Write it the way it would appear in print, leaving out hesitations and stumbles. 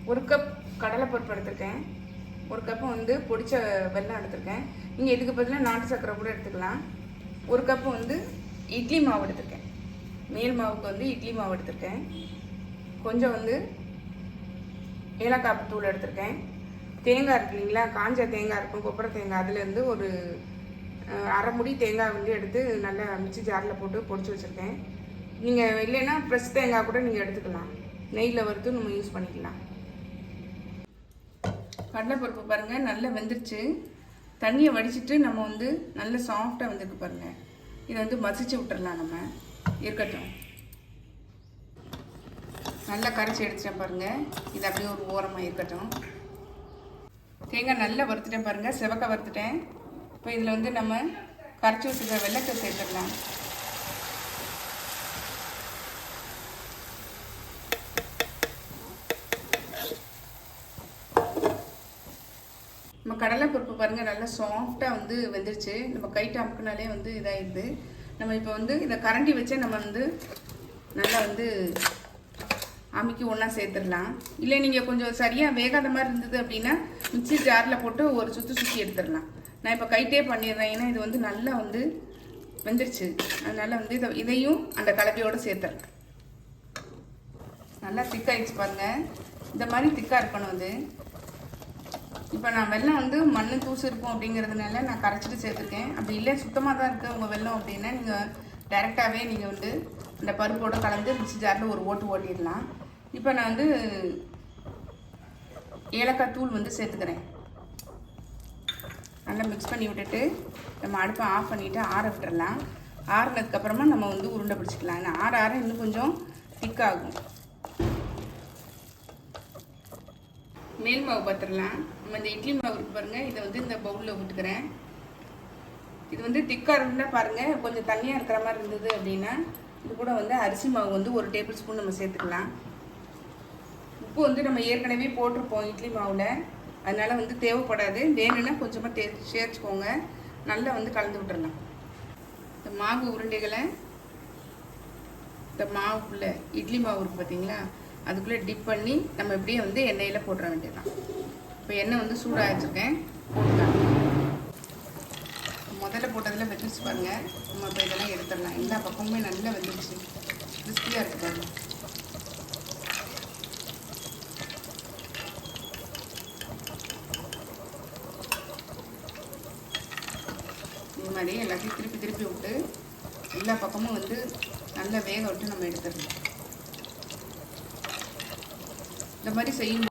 1 cup கடலைப்பருப்பு எடுத்திருக்கேன். 1 cup வந்து பொடிச்ச வெல்லம் எடுத்திருக்கேன். நீங்கள் இதுக்கு பதிலாக நாட்டு சர்க்கரை கூட எடுத்துக்கலாம். 1 கப்பு வந்து இட்லி மாவு எடுத்திருக்கேன். மேல் மாவுக்கு வந்து இட்லி மாவு எடுத்திருக்கேன். கொஞ்சம் வந்து ஏலக்காய் தூள் எடுத்திருக்கேன். தேங்காய் இருக்கு இல்லைங்களா, காஞ்ச தேங்காய் இருக்கும், கொப்பரை தேங்காய், அதுலேருந்து ஒரு அரை முடி தேங்காய் வந்து எடுத்து நல்லா மிக்ஸி ஜாரில் போட்டு பொடிச்சு வச்சுருக்கேன். நீங்கள் இல்லைன்னா ஃப்ரெஷ் தேங்காய் கூட நீங்கள் எடுத்துக்கலாம். நெய்யில் வறுத்து நம்ம யூஸ் பண்ணிக்கலாம். கடலைப்பருப்பு பாருங்கள் நல்லா வெந்துருச்சு. தண்ணியை வடிச்சிட்டு நம்ம வந்து நல்ல சாஃப்டாக வந்துருக்கு பாருங்கள். இதை வந்து மசிச்சு விட்டுறலாம். நம்ம இருக்கட்டும். நல்லா கரைச்சி எடுத்துட்டேன் பாருங்கள். இது அப்படியே ஒரு ஓரமாக இருக்கட்டும். தேங்காய் நல்லா வறுத்துட்டேன் பாருங்கள், செவக்க வறுத்துட்டேன். இப்போ இதில் வந்து நம்ம கரைச்சி வச்சுருக்க வெள்ளத்தை சேர்த்துடலாம். நம்ம கடலைப்பருப்பு பாருங்கள் நல்லா சாஃப்டாக வந்து வெந்துருச்சு. நம்ம கைட்டு அமுக்குனாலே வந்து இதாகிடுது. நம்ம இப்போ வந்து இதை கரண்டி வச்சே நம்ம வந்து நல்லா வந்து அமுக்கி ஒன்றா சேர்த்துடலாம். இல்லை நீங்கள் கொஞ்சம் சரியாக வேகாத மாதிரி இருந்தது அப்படின்னா மிக்ஸி ஜாரில் போட்டு ஒரு சுற்றி எடுத்துடலாம். நான் இப்போ கைட்டே பண்ணிடுறேன், ஏன்னா இது வந்து நல்லா வந்து வெந்துருச்சு. அதனால் வந்து இதையும் அந்த கலவையோடு சேர்த்துறேன். நல்லா திக்காகிடுச்சு பாருங்கள். இந்த மாதிரி திக்காக இருக்கணும் அது. இப்போ நான் வெல்லம் வந்து மண் தூசு இருக்கும் அப்படிங்கிறதுனால நான் கரைச்சிட்டு சேர்த்துருக்கேன். அப்படி இல்லை சுத்தமாக தான் இருக்குது உங்கள் வெல்லம் அப்படின்னா நீங்கள் டைரெக்டாகவே நீங்கள் வந்து இந்த பருப்போடு கலந்து மிக்ஸி ஜாரில் ஒரு ஓட்டிடலாம். இப்போ நான் வந்து ஏலக்காய் தூள் வந்து சேர்த்துக்கிறேன். நல்லா மிக்ஸ் பண்ணி விட்டுட்டு நம்ம அடுப்பை ஆஃப் பண்ணிவிட்டு ஆற விட்டுறலாம். ஆறுனதுக்கப்புறமா நம்ம வந்து உருண்டை பிடிச்சிக்கலாம். ஏன்னா ஆற இன்னும் கொஞ்சம் திக்காகும். மேல் மாவு பார்த்துடலாம். நம்ம இந்த இட்லி மாவு இருக்கு பாருங்கள், இதை வந்து இந்த பவுலில் விட்டுக்கிறேன். இது வந்து திக்காக இருந்தால் பாருங்கள், கொஞ்சம் தண்ணியாக இருக்கிற மாதிரி இருந்தது அப்படின்னா இது கூட வந்து அரிசி மாவு வந்து 1 டேபிள் ஸ்பூன் நம்ம சேர்த்துக்கலாம். உப்பு வந்து நம்ம ஏற்கனவே போட்டிருப்போம் இட்லி மாவில், அதனால் வந்து தேவைப்படாது. வேணும்னா கொஞ்சமாக சேர்த்துக்கோங்க. நல்லா வந்து கலந்து விட்டுறலாம். இந்த மாவு உருண்டைகளை இந்த மாவுக்குள்ளே இட்லி மாவு இருக்குது பார்த்தீங்களா, அதுக்குள்ளே டிப் பண்ணி நம்ம இப்படியே வந்து எண்ணெயில் போட்டுற வேண்டியதுதான். இப்போ எண்ணெய் வந்து சூடாக வச்சுருக்கேன், போட்டுக்கலாம். முதல்ல போட்டதில் வெந்துருச்சு பாருங்கள். நம்ம இப்போ இதெல்லாம் எடுத்துடலாம். எல்லா பக்கமுமே நல்லா வெந்துருச்சு, கிறிஸ்பியாக இருக்குது பாருங்கள். இது மாதிரி எல்லாத்தையும் திருப்பி விட்டு எல்லா பக்கமும் வந்து நல்லா வேக விட்டு நம்ம எடுத்துடலாம். இந்த மாதிரி செய்யும்